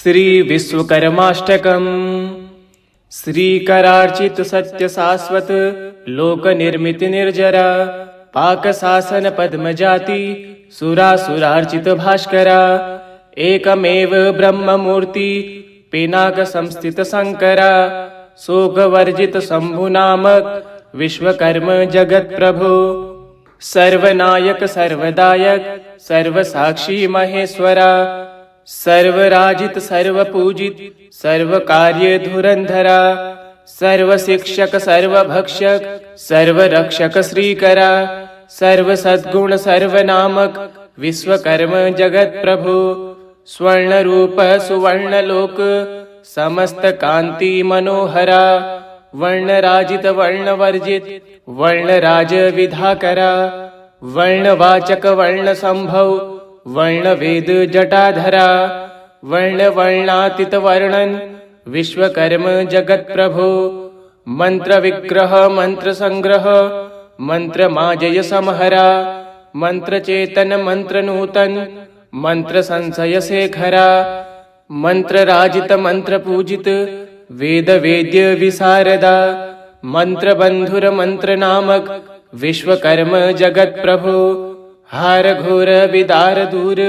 श्री विश्वकर्माष्टकम्। श्रीकरार्चित सत्य शाश्वत लोक निर्मित निर्जरा पाक शासन पद्मजाति सुरासुरार्चित भास्करा एकमेव ब्रह्म मूर्ति पिनाक संस्थित शंकरा शोक वर्जित शंभु नामक विश्वकर्म जगत प्रभु सर्वनायक सर्वदायक सर्वसाक्षी महेश्वरा सर्वराजित सर्वपूजित सर्वकार्य धुरंधरा सर्वशिक्षक सर्वभक्षक सर्वरक्षक श्रीकरा सर्वसद्गुण सर्वनामक विश्वकर्म जगत प्रभु स्वर्ण रूप सुवर्ण लोक समस्त कांति मनोहरा वर्णराजित वर्णवर्जित वर्णराज विधाकरा वर्णवाचक वर्ण संभव वर्ण वेद जटाधरा वर्ण वर्णातीत वर्णन विश्वकर्म जगत प्रभु मंत्र विग्रह मंत्र संग्रह मंत्र माजय समहरा मंत्र चेतन मंत्र नूतन मंत्र संशय शेखरा मंत्र राजित मंत्र पूजित वेद वेद्य विशारदा मंत्र बंधुर मंत्र नामक विश्वकर्म जगत प्रभु हार घोर विदार दूर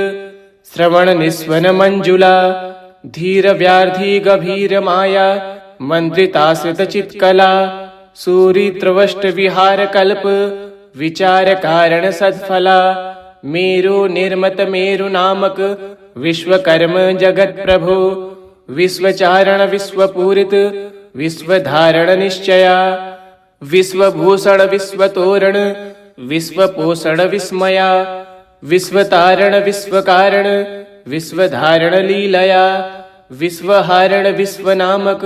श्रवण निस्वन मंजुला धीर व्याधि गभीर माया मंत्रिताश्रित चित्कला सूरी त्रवष्ट विहार कल्प विचार कारण सद्फला मेरु निर्मत मेरु नामक विश्वकर्म जगत प्रभु विश्वचारण विश्वपूरित विश्वधारण निश्चया विश्वभूषण विश्वतोरण विश्वपोषण विस्मया विश्वतारण विश्वकारण विश्वधारण लीलया विश्वहारण विश्वनामक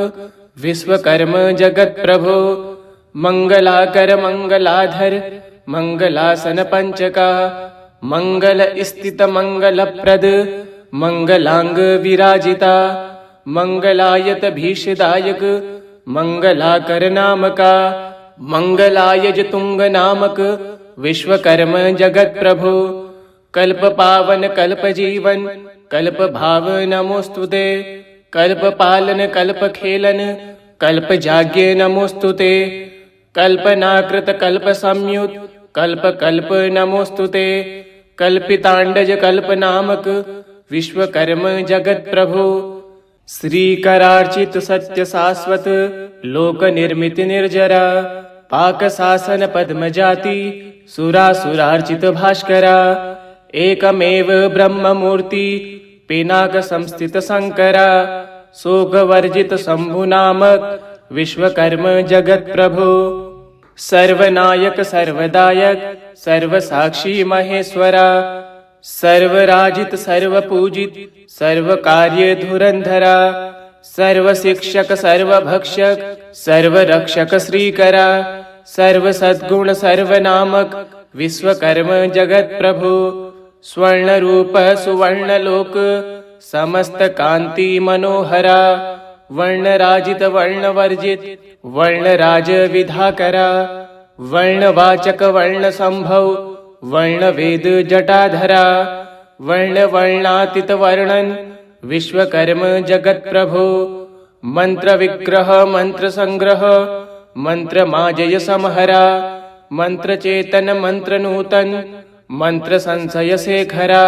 विश्वकर्म जगत प्रभु मंगलाकर मंगलाधर मंगलासन पंचका मंगल स्थित मंगल प्रद मंगलांग विराजिता मंगलायत भीषदायक मंगलाकर नामका मंगलायज तुंग नामक विश्वकर्म जगत प्रभु कल्प पावन कल्प जीवन कल्प भाव नमोस्तुते कल्प पालन कल्प खेलन कल्प जाग्य नमोस्तुते कल्पनाकृत कल्प संयुत कल्प कल्प नमोस्तुते कल्पितांडज कल्प नामक विश्वकर्म जगत प्रभु श्रीकरार्चित सत्य शाश्वत लोक निर्मित निर्जरा पाक शासन पद्मजाति सुरासुरार्चित भास्करा एकमेव ब्रह्म मूर्ति पिनाक संस्थित शंकरा शोक वर्जित शंभु नामक विश्वकर्म जगत प्रभु सर्वनायक सर्वदायक सर्वसाक्षी महेश्वरा सर्वराजित सर्वपूजित सर्वकार्य धुरंधरा सर्वशिक्षक सर्वभक्षक सर्वरक्षक श्रीकरा सर्वसद्गुण सर्वनामक विश्वकर्म जगत प्रभु स्वर्ण रूप सुवर्ण लोक समस्त कांति मनोहरा वर्णराजित वर्णवर्जित वर्णराज विधाकरा वर्णवाचक वर्ण संभव वर्ण वेद जटाधरा वर्ण वर्णातीत वर्णन विश्वकर्म जगत प्रभु मंत्र विग्रह मंत्र संग्रह मंत्र माजय समहरा मंत्र चेतन मंत्र नूतन मंत्र संशय शेखरा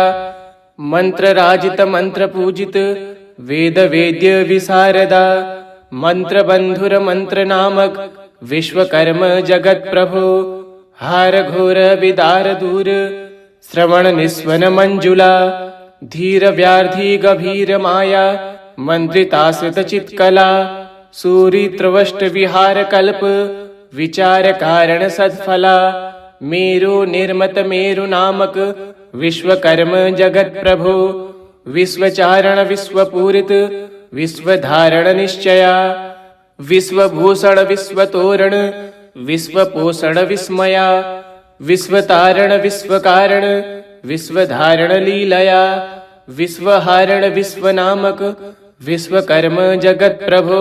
मंत्र राजित मंत्र पूजित वेद वेद्य विशारदा मंत्र बंधुर मंत्र नामक विश्वकर्म जगत प्रभु हार घोर विदार दूर श्रवण निस्वन मंजुला धीर व्याधि गभीर माया मंत्रिताश्रित चित्कला सूरी त्रवष्ट विहार कल्प विचार कारण सद्फला मेरु निर्मत मेरु नामक विश्वकर्म जगत प्रभु विश्वचारण विश्वपूरित विश्वधारण निश्चया विश्वभूषण विश्वतोरण विश्वपोषण विस्मया विश्वतारण विश्वकारण विश्वधारण लीलया विश्वहारण विश्वनामक विश्वकर्म जगत प्रभु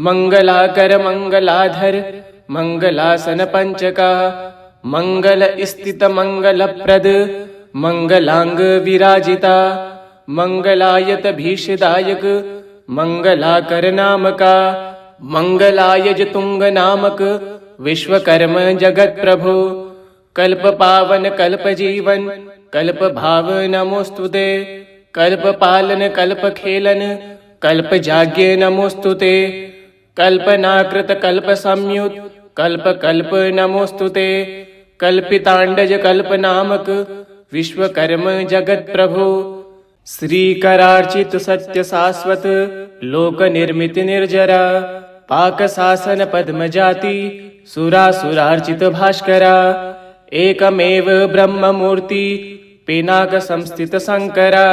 मंगलाकर मंगलाधर मंगलासन पंचका मंगल स्थित मंगल प्रद मंगलांग विराजिता मंगलायत भीषदायक मंगलाकर नाम का, मंगलायज तुंग नामक विश्वकर्म जगत प्रभु, कल्प पावन कल्प जीवन कल्प भाव नमोस्तुते, कल्प पालन कल्प खेलन कल्प जाग्य नमोस्तुते, कल्पनाकृत कल्प संयुत कल्प कल्प नमोस्तुते, कल्पितांडज कल्प नामक विश्वकर्म जगत प्रभु, श्रीकरार्चित सत्य शाश्वत लोक निर्मित निर्जरा, पाक शासन पद्म जाति सुरासुरार्चित भास्करा, एकमेव ब्रह्म मूर्ति पिनाक संस्थित शंकरा,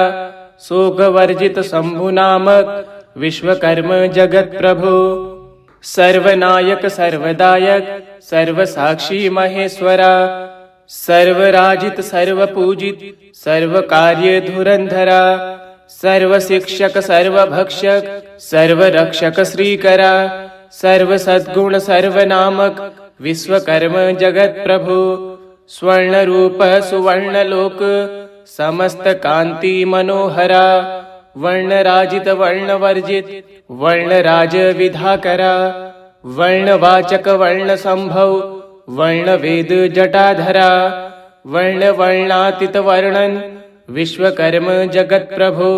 शोक वर्जित शंभु नामक विश्वकर्म जगत प्रभु, सर्वनायक सर्वदायक सर्वसाक्षी महेश्वरा, सर्वराजित सर्वपूजित सर्वकार्य धुरंधरा, सर्वशिक्षक सर्वभक्षक सर्वरक्षक श्रीकरा, सर्वसद्गुण सर्वनामक विश्वकर्म जगत प्रभु, स्वर्ण रूप सुवर्ण लोक समस्त कांति मनोहरा, वर्णराजित वर्णवर्जित वर्णराज विधाकरा, वर्णवाचक वर्ण संभव वर्ण वेद जटाधरा, वर्ण वर्णातीत वर्णन विश्वकर्म जगत प्रभु,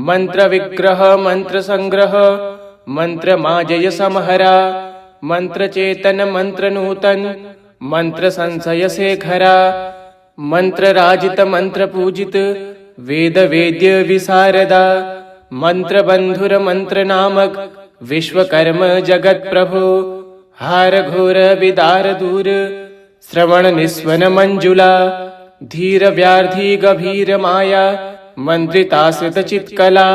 मंत्र विग्रह मंत्र संग्रह मंत्र माजय समहरा, मंत्र चेतन मंत्र नूतन मंत्र संशय शेखरा, मंत्र राजित मंत्र पूजित वेद वेद्य विशारदा, मंत्र बंधुर मंत्र नामक विश्वकर्म जगत प्रभु, हार घोर विदार दूर श्रवण निस्वन मंजुला, धीर व्याधि गभीर माया मंत्रिताश्रित चित्कला,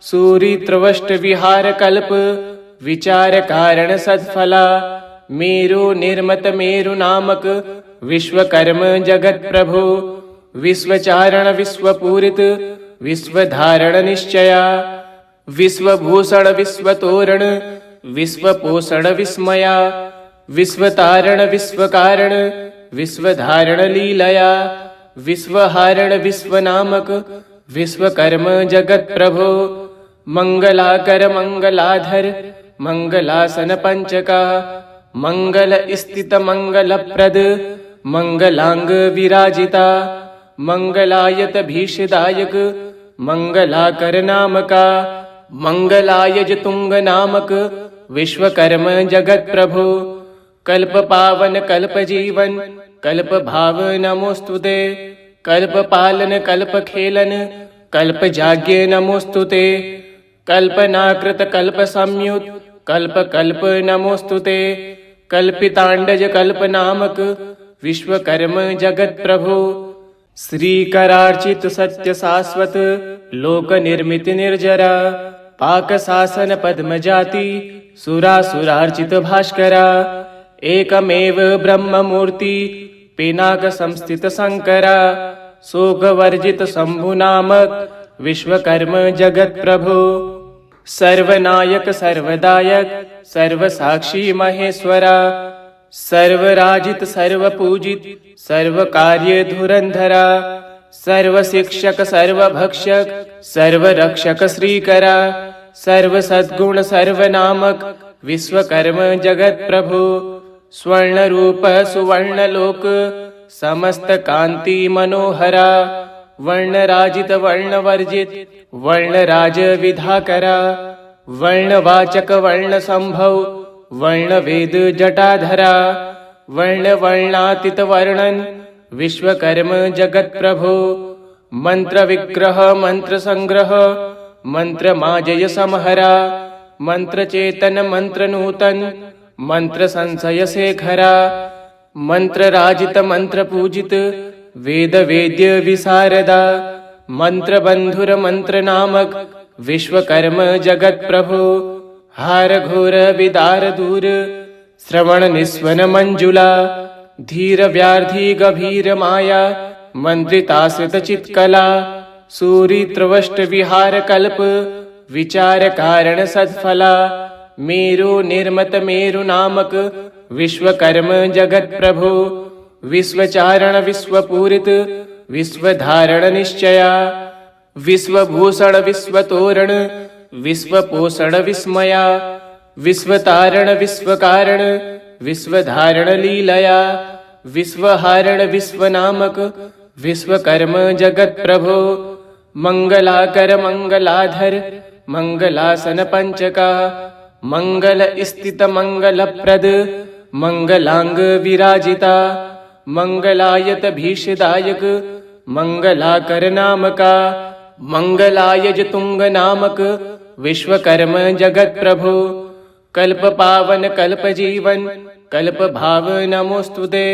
सूरी त्रवष्ट विहार कल्प विचार कारण सद्फला, मेरु निर्मत मेरु नामक विश्वकर्म जगत प्रभु, विश्वचारण विश्वपूरित विश्वधारण निश्चया, विश्वभूषण विश्वतोरण विश्वपोषण विस्मया, विश्वतारण विश्वकारण विश्वधारण लीलया, विश्वहारण विश्वनामक विश्वकर्म जगत प्रभु, मंगलाकर मंगलाधर मंगलासन पंचका, मंगल स्थित मंगल प्रद मंगलांग विराजिता, मंगलायत भीषदायक मंगलाकर नाम का, मंगलायज तुंग नामक विश्वकर्म जगत प्रभु, कल्प पावन कल्प जीवन कल्प भाव नमोस्तुते, कल्प पालन कल्प खेलन कल्प जाग्य नमोस्तुते, कल्पनाकृत कल्प संयुत कल्प कल्प नमोस्तुते, कल्पितांडज कल्प नामक विश्वकर्म जगत प्रभु, श्रीकरार्चित सत्य शाश्वत लोक निर्मित निर्जरा, पाक शासन पद्म जाति सुरासुरार्चित भास्करा, एकमेव ब्रह्म मूर्ति पिनाक संस्थित शंकरा, शोक वर्जित शंभु नामक विश्वकर्म जगत प्रभु, सर्वनायक सर्वदायक सर्वसाक्षी महेश्वरा, सर्वराजित सर्वपूजित सर्वकार्य धुरंधरा, सर्वशिक्षक सर्वभक्षक सर्वरक्षक श्रीकरा, सर्वसद्गुण सर्वनामक विश्वकर्म जगत प्रभु, स्वर्ण रूप सुवर्ण लोक समस्त कांति मनोहरा, वर्णराजित वर्णवर्जित वर्णराज विधाकरा, वर्णवाचक वर्ण संभव वर्ण वेद जटाधरा, वर्ण वर्णातीत वर्णन विश्वकर्म जगत प्रभु, मंत्र विग्रह मंत्र संग्रह मंत्र माजय समहरा, मंत्र चेतन मंत्र नूतन मंत्र संशय शेखरा, मंत्र राजित मंत्र पूजित वेद वेद्य विशारदा, मंत्र बंधुर मंत्र नामक विश्वकर्म जगत प्रभु, हार घोर विदार दूर श्रवण निस्वन मंजुला, धीर व्याधि गभीर माया मंत्रिताश्रित चित्कला, सूरी त्रवष्ट विहार कल्प विचार कारण सद्फला, मेरु निर्मत मेरु नामक विश्वकर्म जगत प्रभु, विश्वचारण विश्वपूरित विश्वधारण निश्चया, विश्वभूषण विश्वतोरण विश्वपोषण विस्मया विश्वतारण विश्वकारण विश्वधारण लीलया विश्वहारण विश्वनामक विश्वकर्म जगत प्रभो मंगलाकर मंगलाधर मंगलासन पंचका मंगल स्थित मंगल प्रद मंगलांग विराजिता मंगलायत भीषदायक मंगलाकर नामका मंगलायज तुंग नामक विश्वकर्म जगत प्रभो कल्प पावन कल्प जीवन कल्प भाव नमोस्तुते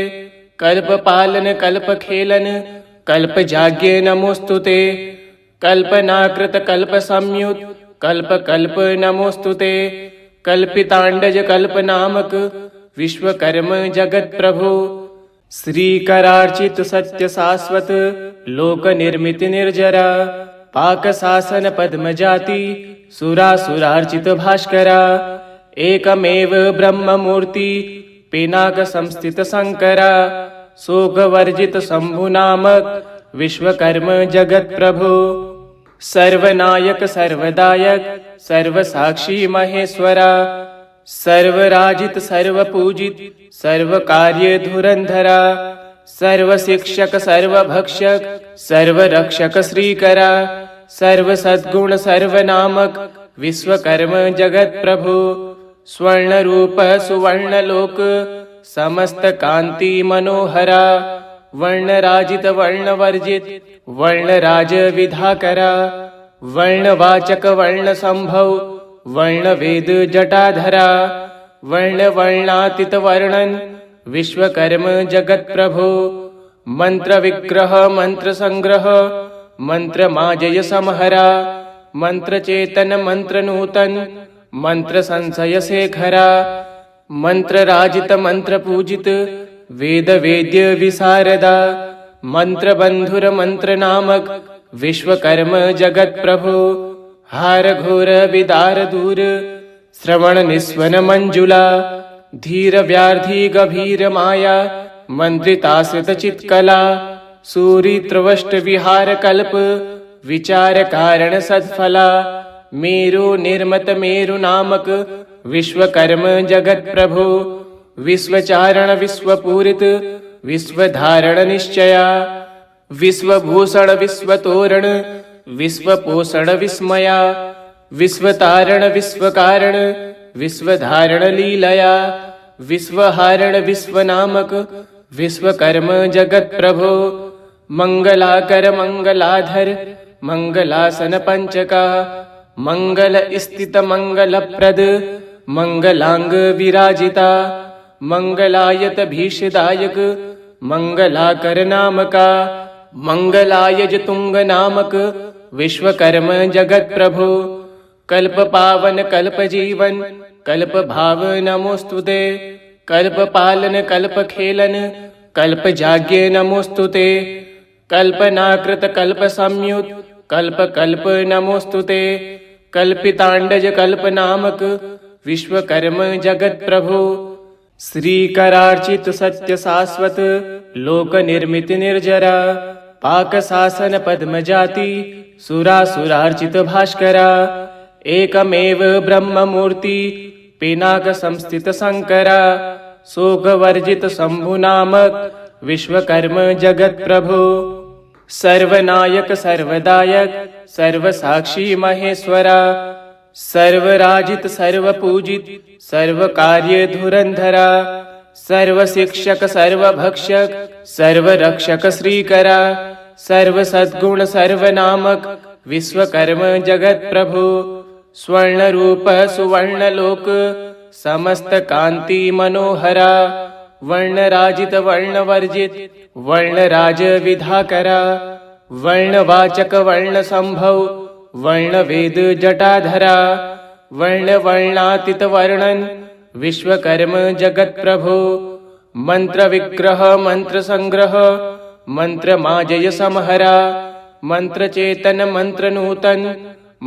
कल्प पालन कल्प खेलन कल्प जाग्य नमोस्तुते कल्पनाकृत कल्प संयुत कल्प कल्प नमोस्तुते कल्पितांडज कल्प नामक विश्वकर्म जगत प्रभो श्रीकरार्चित सत्य शाश्वत लोक निर्मित निर्जरा पाक शासन पद्म जाति सुरासुरार्चित भास्करा एकमेव ब्रह्म मूर्ति पिनाक संस्थित शंकरा शोक वर्जित शंभु नामक विश्वकर्म जगत प्रभो सर्वनायक सर्वदायक सर्वसाक्षी महेश्वरा सर्वराजित सर्वपूजित सर्वकार्य धुरंधरा सर्वशिक्षक सर्वभक्षक सर्वरक्षक श्रीकरा सर्वसद्गुण सर्वनामक विश्वकर्म जगत प्रभो स्वर्ण रूप सुवर्ण लोक समस्त कांति मनोहरा वर्णराजित वर्णवर्जित वर्णराज विधाकरा वर्णवाचक वर्ण संभव वर्ण वेद जटाधरा वर्ण वर्णातीत वर्णन विश्वकर्म जगत प्रभो मंत्र विग्रह मंत्र संग्रह मंत्र माजय समहरा मंत्र चेतन मंत्र नूतन मंत्र संशय शेखरा मंत्र राजित मंत्र पूजित वेद वेद्य विशारदा मंत्र बंधुर मंत्र नामक विश्वकर्म जगत प्रभो हार घोर विदार दूर श्रवण निस्वन मंजुला धीर व्याधि गभीर माया मंत्रितासित चित्कला सूरी त्रवष्ट विहार कल्प विचार कारण सद्फला मेरु निर्मत मेरु नामक विश्वकर्म जगत प्रभो विश्वचारण विश्वपूरित विश्वधारण निश्चया विश्वभूषण विश्वतोरण विश्वपोषण विस्मया विश्वतारण विश्वकारण विश्वधारण लीलया विश्वहारण विश्वनामक विश्वकर्म जगत प्रभो मंगलाकर मंगलाधर मंगलासन पंचका मंगल स्थित मंगल प्रद मंगलांग विराजिता मंगलायत भीषदायक मंगलाकर नामका मंगलायज तुंग नामक विश्वकर्म जगत प्रभो कल्प पावन कल्प जीवन कल्प भाव नमोस्तुते कल्प पालन कल्प खेलन कल्प जाग्य नमोस्तुते कल्पनाकृत कल्प संयुत कल्प कल्प नमोस्तुते कल्पितांडज कल्प नामक विश्वकर्म जगत प्रभो श्रीकरार्चित सत्य शाश्वत लोक निर्मित निर्जरा पाक शासन पद्म जाति सुरासुरार्चित भास्करा एकमेव ब्रह्म मूर्ति पिनाक संस्थित शंकरा शोक वर्जित शंभु नामक विश्वकर्म जगत प्रभो सर्वनायक सर्वदायक सर्वसाक्षी महेश्वरा सर्वराजित सर्वपूजित सर्वकार्य धुरंधरा सर्वशिक्षक सर्वभक्षक सर्वरक्षक श्रीकरा सर्वसद्गुण सर्वनामक विश्वकर्म जगत प्रभो स्वर्ण रूप सुवर्ण लोक समस्त कांति मनोहरा वर्णराजित वर्णवर्जित वर्णराज विधाकरा वर्णवाचक वर्ण संभव वर्ण वेद जटाधरा वर्ण वर्णातीत वर्णन विश्वकर्म जगत प्रभो मंत्र विग्रह मंत्र संग्रह मंत्र माजय समहरा मंत्र चेतन मंत्र नूतन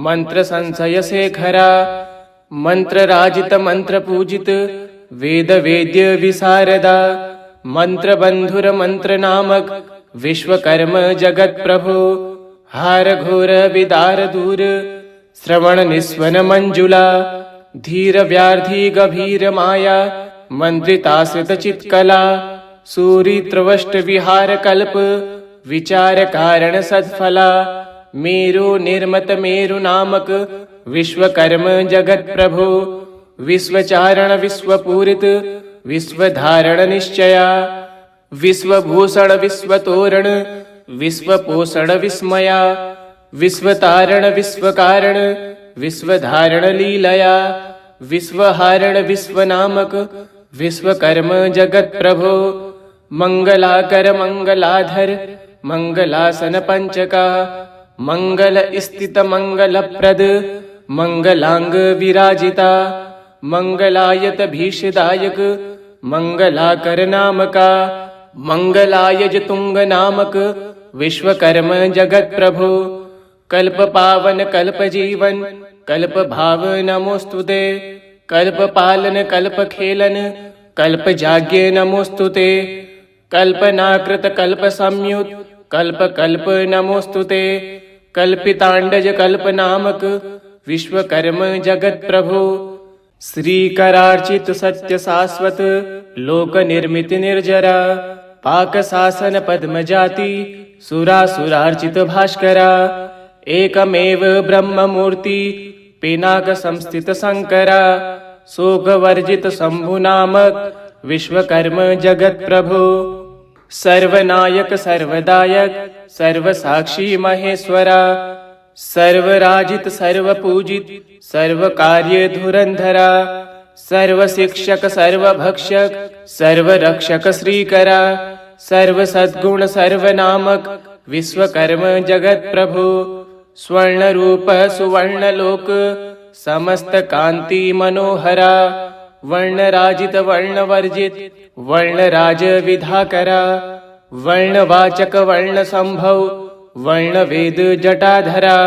मंत्र संशय शेखरा मंत्र राजित मंत्र पूजित वेद वेद्य विशारदा मंत्र बंधुर मंत्र नामक विश्वकर्म जगत प्रभो हार घोर विदार दूर श्रवण निस्वन मंजुला धीर व्याधि गभीर माया मंत्रितासित चित्कला सूरी त्रवष्ट विहार कल्प विचार कारण सत्फला मेरु निर्मत मेरु नामक विश्वकर्म जगत प्रभु विश्वचारण विश्वपूरित विश्वधारण निश्चया विश्वभूषण विश्वतोरण विश्वपोषण विस्मया विश्वतारण विश्वकारण विश्वधारण लीलया विश्वहारण विश्वनामक विश्वकर्म जगत प्रभो मंगलाकर मंगलाधर मंगलासन पंचका मंगल स्थित मंगल प्रद मंगलांग विराजिता मंगलायत भीषदायक मंगलाकर नामका मंगलायज तुंग नामक विश्वकर्म जगत प्रभु कल्प पावन कल्प जीवन कल्प भाव नमोस्तुते कल्प पालन कल्प खेलन कल्प जाग्य नमोस्तुते कल्पनाकृत कल्प संयुत कल्प कल्प नमोस्तुते कल्पितांडज कल्प नामक विश्वकर्म जगत प्रभु श्रीकरार्चित सत्य शाश्वत लोक निर्मित निर्जरा पाक शासन पद्म जाति सुरासुरार्चित भास्करा एकमेव ब्रह्म मूर्ति पिनाक संस्थित शंकरा शोक वर्जित शंभु नामक विश्वकर्म जगत प्रभु सर्वनायक सर्वदायक सर्वसाक्षी महेश्वरा सर्वराजित सर्वपूजित सर्वकार्य धुरंधरा सर्वशिक्षक सर्वभक्षक सर्वरक्षक श्रीकरा सर्वसद्गुण सर्वनामक विश्वकर्म जगत प्रभु स्वर्ण रूप सुवर्ण लोक समस्त कांति मनोहरा वर्णराजित वर्णवर्जित वर्णराज विधाकरा वर्णवाचक वर्ण संभव वर्ण वेद जटाधरा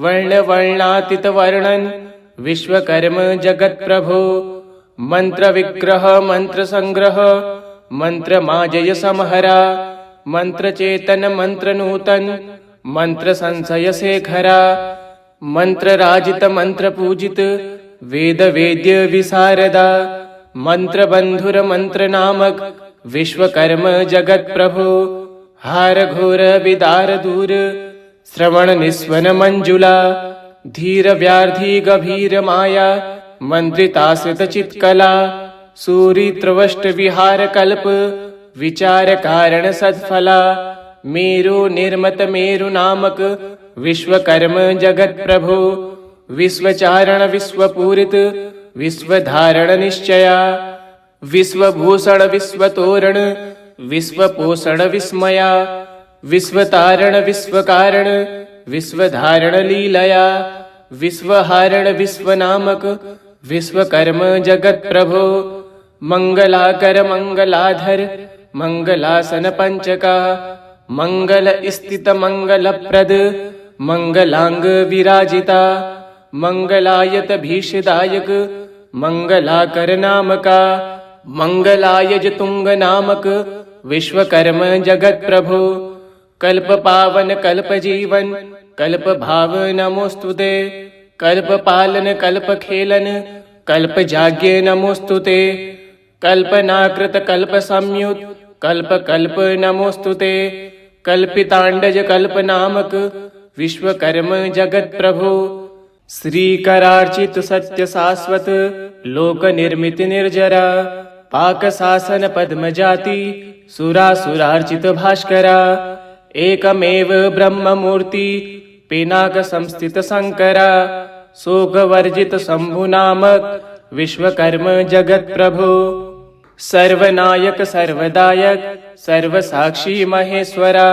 वर्ण वर्णातीत वर्णन विश्वकर्म जगत प्रभु मंत्र विग्रह मंत्र संग्रह मंत्र माजय समहरा मंत्र चेतन मंत्र नूतन मंत्र संशय शेखरा मंत्र राजित मंत्र पूजित वेद वेद्य विशारदा मंत्र बंधुर मंत्र नामक विश्वकर्म जगत प्रभु हार घोर विदार दूर श्रवण निस्वन मंजुला धीर व्याधि गभीर माया मंत्रितासित चित्कला सूरी त्रवष्ट विहार कल्प विचार कारण सत्फला मेरु निर्मत मेरु नामक विश्वकर्म जगत प्रभु विश्वचारण विश्वपूरित विश्वधारण निश्चया विश्वभूषण विश्वतोरण विश्वपोषण विस्मया विश्वतारण विश्वकारण विश्वधारण लीलया विश्वहारण विश्वनामक विश्वकर्म जगत प्रभु मंगलाकर मंगलाधर मंगलासन पंचका मंगल स्थित मंगल प्रद मंगलांग विराजिता मंगलायत भीषदायक मंगलाकर नामका मंगलायज तुंग नामक विश्वकर्म जगत प्रभु कल्प पावन कल्प जीवन कल्प भाव नमोस्तुते कल्प पालन कल्प खेलन कल्प जाग्य नमोस्तुते कल्पनाकृत कल्प संयुत कल्प कल्प नमोस्तुते कल्पितांडज कल्प नामक विश्वकर्म जगत प्रभु श्रीकरार्चित सत्य शाश्वत लोक निर्मित निर्जरा पाक शासन पद्म जाति सुरासुरार्चित भास्करा एकमेव ब्रह्म मूर्ति पिनाक संस्थित शंकरा शोक वर्जित शंभु नामक विश्वकर्म जगत प्रभु सर्वनायक सर्वदायक सर्वसाक्षी महेश्वरा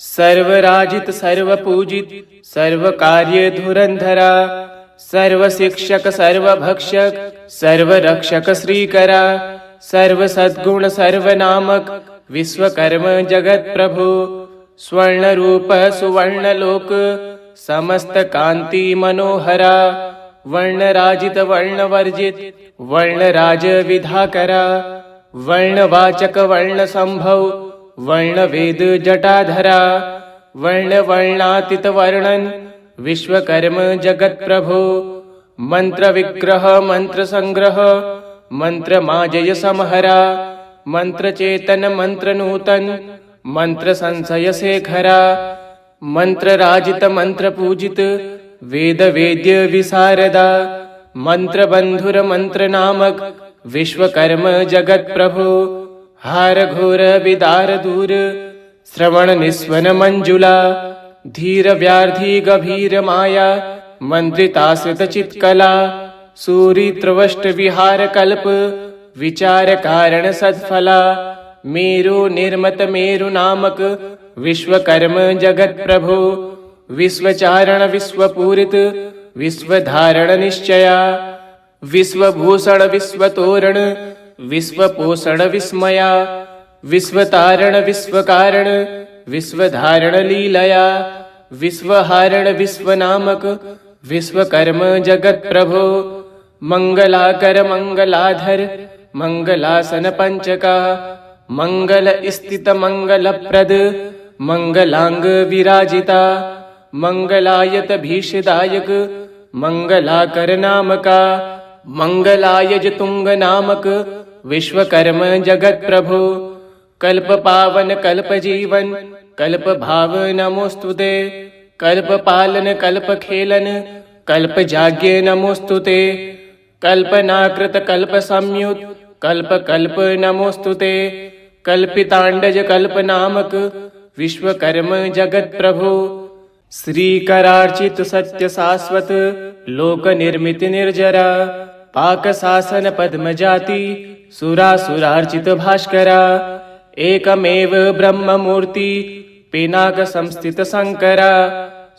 सर्वराजित सर्वपूजित सर्वकार्य धुरंधरा सर्वशिक्षक सर्वभक्षक सर्वरक्षक श्रीकरा सर्वसद्गुण सर्वनामक विश्वकर्म जगत प्रभु स्वर्ण रूप सुवर्ण लोक समस्त कांति मनोहरा वर्णराजित वर्णवर्जित वर्णराज विधाकरा वर्णवाचक वर्ण संभव वर्ण वेद जटाधरा वर्ण वर्णातीत वर्णन विश्वकर्म जगत प्रभो मंत्र विग्रह मंत्र संग्रह मंत्र माजय समहरा मंत्र चेतन मंत्र नूतन मंत्र संशय शेखरा मंत्र राजित मंत्र पूजित वेद वेद्य विशारदा मंत्र बंधुर मंत्र नामक विश्वकर्म जगत प्रभो हार घोर विदार दूर श्रवण निस्वन मंजुला धीर व्याधि गभीर माया मंत्रिताश्रित चित्कला सूरी त्रवष्ट विहार कल्प विचार कारण सत्फला मेरु निर्मत मेरु नामक विश्वकर्म जगत प्रभो विश्वचारण विश्वपूरित विश्वधारण निश्चया विश्वभूषण विश्वतोरण विश्वपोषण विस्मया विश्वतारण विश्वकारण विश्वधारण लीलया विश्वहारण विश्वनामक विश्वकर्म जगत प्रभो मंगलाकर मंगलाधर मंगलासन पंचका मंगल स्थित मंगल प्रद मंगलांग विराजिता मंगलायत भीषदायक मंगलाकर नामका मंगलायज तुंग नामक विश्वकर्म जगत प्रभो कल्प पावन कल्प जीवन कल्प भाव नमोस्तुते कल्प पालन कल्प खेलन कल्प जाग्य नमोस्तुते कल्पनाकृत कल्प संयुत कल्प कल्प नमोस्तुते कल्पितांडज कल्प नामक विश्वकर्म जगत प्रभो श्रीकरार्चित सत्य शाश्वत लोक निर्मित निर्जरा पाक शासन पद्म जाति सुरासुरार्चित भास्करा एकमेव ब्रह्म मूर्ति पिनाक संस्थित शंकरा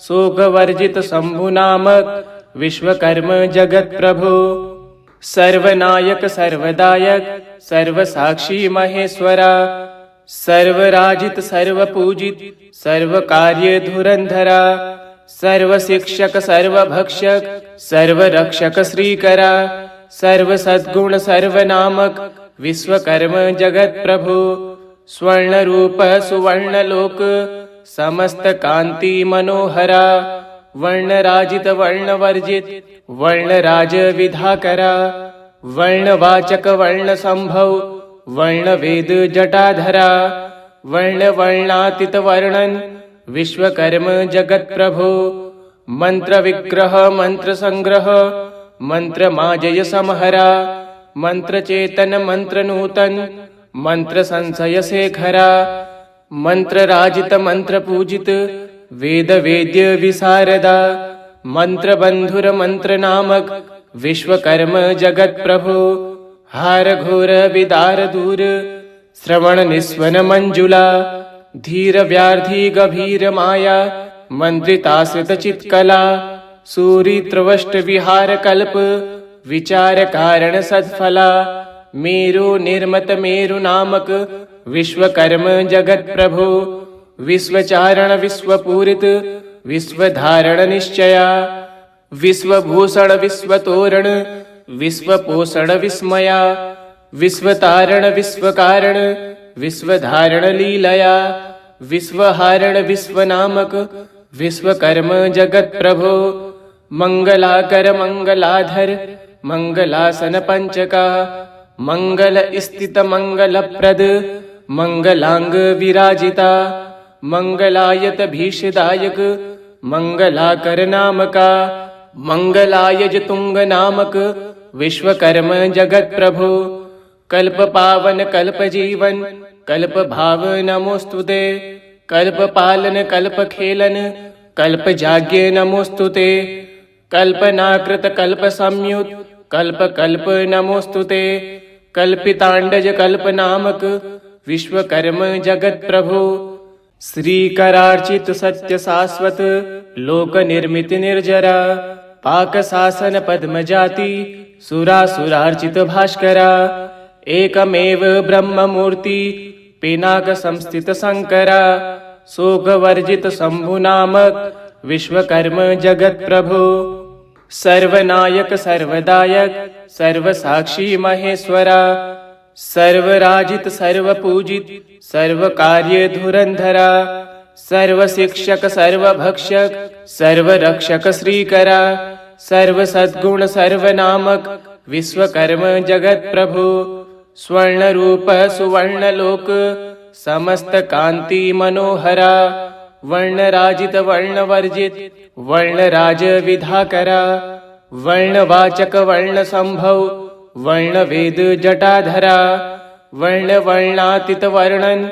शोक वर्जित शंभु नामक विश्वकर्म जगत प्रभो सर्वनायक सर्वदायक सर्वसाक्षी महेश्वरा सर्वराजित सर्वपूजित सर्वकार्य धुरंधरा सर्वशिक्षक सर्वभक्षक सर्वरक्षक श्रीकरा सर्वसद्गुण सर्वनामक विश्वकर्म जगत प्रभो स्वर्ण रूप सुवर्ण लोक समस्त कांति मनोहरा वर्ण राजित वर्ण वर्जित वर्ण राज विधाकरा वर्ण वाचक वर्ण संभव वर्ण वेद जटाधरा वर्ण वर्णातीत वर्णन विश्वकर्म जगत प्रभो मंत्र विग्रह मंत्र संग्रह मंत्र माजय समहरा मंत्र चेतन मंत्र नूतन मंत्र संशय शेखरा मंत्र राजित मंत्र पूजित वेद वेद्य विशारदा मंत्र बंधुर मंत्र नामक विश्वकर्म जगत प्रभो हार घोर विदार दूर श्रवण निस्वन मंजुला धीर व्याधि गभीर माया मंत्रिताश्रित चित्कला सूरी त्रवष्ट विहार कल्प विचार कारण सत्फला मेरु निर्मत मेरु नामक विश्वकर्म जगत प्रभो विश्वचारण विश्वपूरित विश्वधारण निश्चया विश्वभूषण विश्वतोरण विश्वपोषण विस्मया विश्वतारण विश्वकारण विश्वधारण लीलया विश्वहारण विश्वनामक विश्वकर्म जगत प्रभो मंगलाकर मंगलाधर मंगलासन पंचका मंगल स्थित मंगल प्रद मंगलांग विराजिता मंगलायत भीषदायक मंगलाकर नामका मंगलायज तुंग नामक विश्वकर्म जगत प्रभो कल्प पावन कल्प जीवन कल्प भाव नमोस्तुते कल्प पालन कल्प खेलन कल्प जाग्य नमोस्तुते कल्पनाकृत कल्प संयुत कल्प कल्प नमोस्तुते कल्पितांडज कल्प नामक विश्वकर्म जगत प्रभो श्रीकरार्चित सत्य शाश्वत लोक निर्मित निर्जरा पाक शासन पद्म जाति सुरासुरार्चित भास्करा एकमेव ब्रह्म मूर्ति पिनाक संस्थित शंकरा शोक वर्जित शंभु नामक विश्वकर्म जगत प्रभो सर्वनायक सर्वदायक सर्वसाक्षी महेश्वरा सर्वराजित सर्वपूजित सर्वकार्य धुरंधरा सर्व शिक्षक सर्व भक्षक सर्व रक्षक श्रीकरा सर्व सद्गुण सर्व नामक विश्वकर्म जगत प्रभु स्वर्ण रूप सुवर्ण लोक समस्त कांति मनोहरा वर्ण राजित वर्ण वर्जित वर्ण राज विधाकरा वर्ण वाचक वर्ण संभव वर्ण वेद जटाधरा वर्ण वर्णातीत वर्णन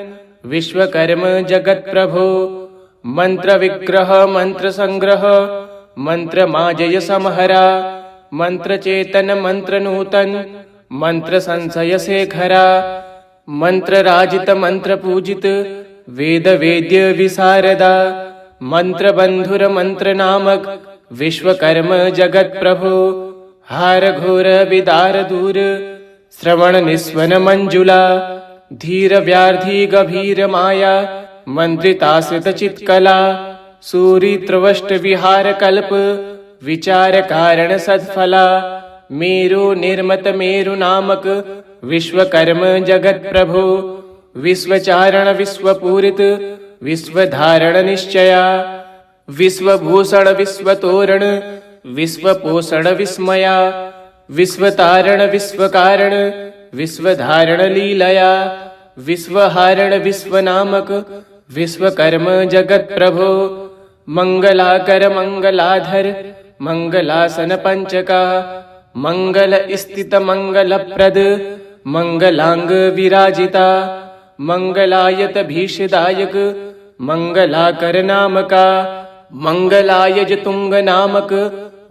विश्वकर्म जगत प्रभो मंत्र विग्रह मंत्र संग्रह मंत्र माजय समहरा मंत्र चेतन मंत्र नूतन मंत्र संशय शेखरा मंत्र राजित मंत्र पूजित वेद वेद्य विशारदा मंत्र बंधुर मंत्र नामक विश्वकर्म जगत प्रभो हार घोर विदार दूर श्रवण निस्वन मंजुला धीर व्याधि गभीर माया मंत्रितासित चित्कला सूरी त्रवष्ट विहार कल्प विचार कारण सत्फला मेरु निर्मत मेरु नामक विश्वकर्म जगत प्रभो विश्वचारण विश्वपूरित विश्वधारण निश्चया विश्वभूषण विश्वतोरण विश्वपोषण विस्मया विश्वतारण विश्वकारण विश्वधारण लीलया विश्वहारण विश्वनामक विश्वकर्म जगत प्रभो मंगलाकर मंगलाधर मंगलासन पंचका मंगल स्थित मंगल प्रद मंगलांग विराजिता मंगलायत भीषदायक मंगलाकर नामका मंगलायज तुंग नामक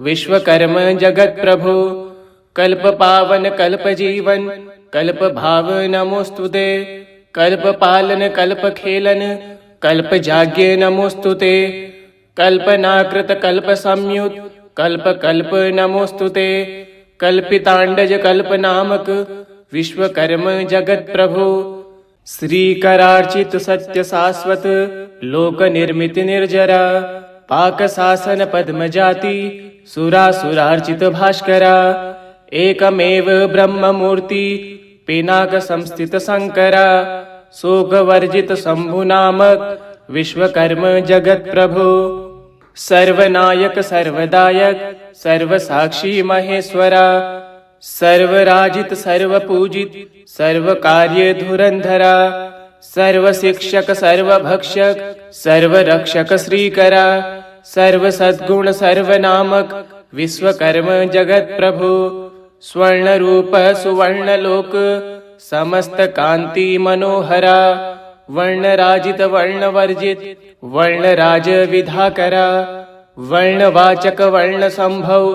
विश्वकर्म जगत प्रभो कल्प पावन कल्प जीवन कल्प भाव नमोस्तुते कल्प पालन कल्प खेलन कल्प जाग्य नमोस्तुते कल्पनाकृत कल्प संयुत कल्प कल्प नमोस्तुते कल्पितांडज कल्प नामक विश्वकर्म जगत प्रभो श्रीकरार्चित सत्य शाश्वत लोक निर्मित निर्जरा पाक शासन पद्म जाति सुरासुरार्चित भास्करा एकमेव ब्रह्म मूर्ति पिनाक संस्थित शंकरा शोक वर्जित शंभु नामक विश्वकर्म जगत प्रभो सर्वनायक सर्वदायक सर्वसाक्षी महेश्वरा सर्वराजित सर्वपूजित सर्वकार्य धुरंधरा सर्वशिक्षक सर्वभक्षक सर्वरक्षक श्रीकरा सर्व सद्गुण सर्वनामक विश्वकर्म जगत प्रभो स्वर्ण रूप सुवर्ण लोक समस्त कांति मनोहरा वर्ण राजित वर्ण वर्जित वर्ण राज विधाकरा वर्ण वाचक वर्ण संभव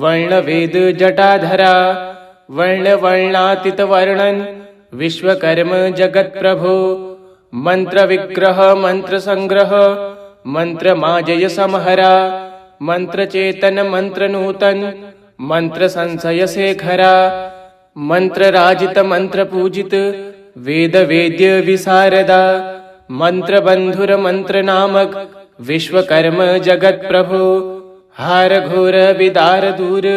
वर्ण वेद जटाधरा वर्ण वर्णातीत वर्णन विश्वकर्म जगत प्रभो मंत्र विग्रह मंत्र संग्रह मंत्र माजय समहरा मंत्र चेतन मंत्र नूतन मंत्र संशय शेखरा मंत्र राजित मंत्र पूजित वेद वेद्य विशारदा मंत्र बंधुर मंत्र नामक विश्वकर्म जगत प्रभो हार घोर विदार दूर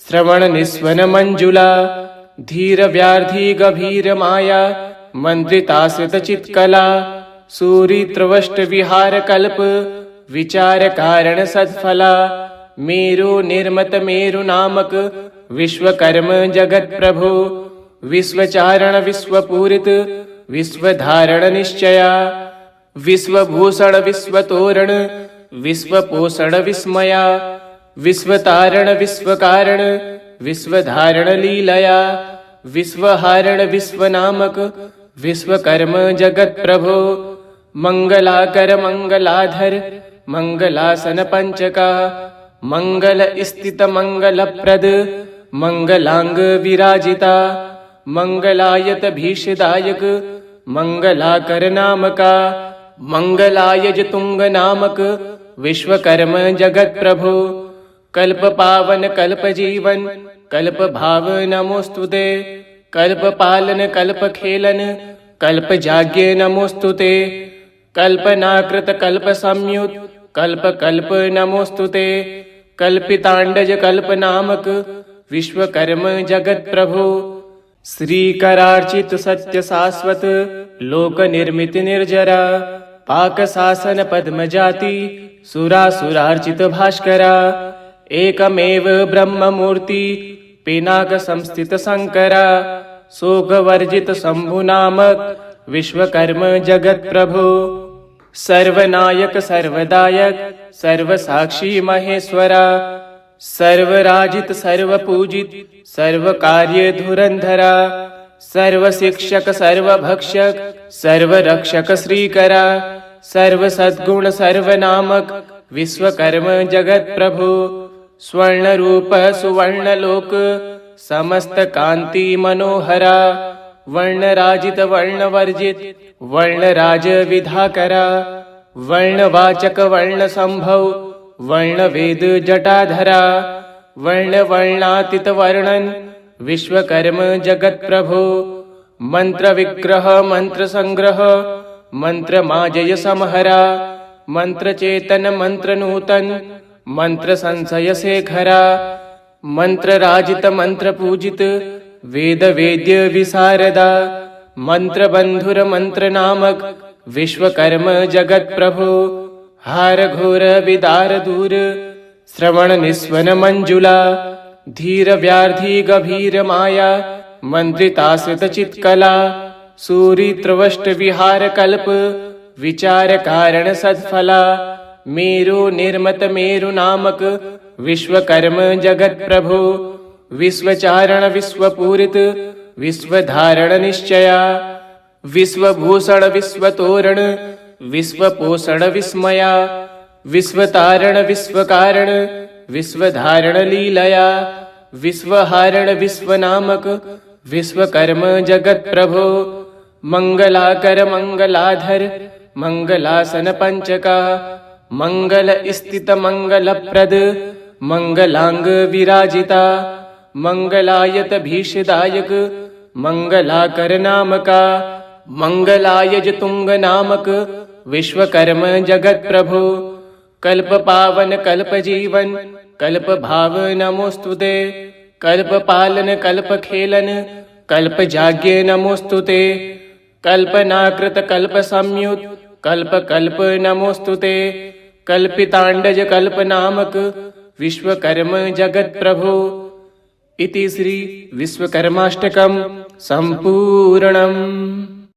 श्रवण निस्वन मंजुला धीर व्याधि गभीर माया मंत्रितासित चित्कला सूरी त्रवष्ट विहार कल्प विचार कारण सत्फला मेरु निर्मत मेरु नामक विश्वकर्म जगत प्रभो विश्वचारण विश्वपूरित विश्वधारण निश्चया विश्वभूषण विश्वतोरण विश्वपोषण विस्मया विश्वतारण विश्वकारण विश्वधारण लीलया विश्वहारण विश्वनामक विश्वकर्म जगत प्रभो मंगलाकर मंगलाधर मंगलासन पंचका मंगल स्थित मंगल प्रद मंगलांग विराजिता मंगलायत भीषदायक मंगलाकर नामका मंगलायज तुंग नामक विश्वकर्म जगत प्रभो कल्प पावन कल्प जीवन कल्प भाव नमोस्तुते कल्प पालन कल्प खेलन कल्प जाग्य नमोस्तुते कल्पनाकृत कल्प संयुत कल्प कल्प नमोस्तुते कल्पितांडज कल्प नामक विश्वकर्म जगत प्रभो श्रीकरार्चित सत्य शाश्वत लोक निर्मित निर्जरा पाकशासन पद्मजाति सुरासुरार्चित भास्करा एकमेव ब्रह्ममूर्ति पिनाक संस्थित शंकरा शोकवर्जित शंभु नामक विश्वकर्म जगत प्रभु सर्वनायक सर्वदायक सर्वसाक्षी महेश्वरा सर्वराजित सर्वपूजित सर्वकार्य धुरंधरा सर्वशिक्षक सर्वभक्षक सर्वरक्षक श्रीकरा सर्वसद्गुण सर्वनामक विश्वकर्म जगत प्रभु स्वर्ण रूप सुवर्ण लोक समस्त कांति मनोहरा वर्णराजित वर्णवर्जित वर्णराज विधाकरा वर्णवाचक वर्ण संभव वर्ण वेद जटाधरा वर्ण वर्णातीत वर्णन विश्वकर्म जगत प्रभु मंत्र विग्रह मंत्र संग्रह मंत्र माजय समहरा मंत्र चेतन मंत्र नूतन मंत्र संशय शेखरा मंत्र राजित मंत्र पूजित वेद वेद्य विशारदा मंत्र बंधुर मंत्र नामक विश्वकर्म जगत प्रभु हार घोर विदार दूर श्रवण निस्वन मंजुला धीर व्याधि गभीर माया मंत्रिताश्रित चित्कला सूरी त्रवष्ट विहार कल्प विचार कारण सत्फला मेरु निर्मत मेरु नामक विश्वकर्म जगत प्रभु विश्वचारण विश्वपूरित विश्वधारण निश्चया विश्वभूषण विश्वतोरण विश्वपोषण विस्मया विश्वतारण विश्वकारण विश्वधारण लीलया विश्वहारण विश्वनामक विश्वकर्म जगत प्रभु मंगलाकर मंगलाधर मंगलासन पंचका मंगल स्थित मंगलप्रद मंगलांग विराजिता मंगलायत भीषदायक मंगलाकर नामका मंगलायज तुंग नामक विश्वकर्म जगत प्रभु कल्प पावन कल्प जीवन कल्प भाव नमोस्तुते कल्प पालन कल्प खेलन कल्प जाग्य नमोस्तुते कल्पनाकृत कल्प संयुत कल्प कल्प नमोस्तुते कल्पितांडज कल्प नामक विश्वकर्म जगत प्रभु इति श्री विश्वकर्माष्टकम् सम्पूर्णम्।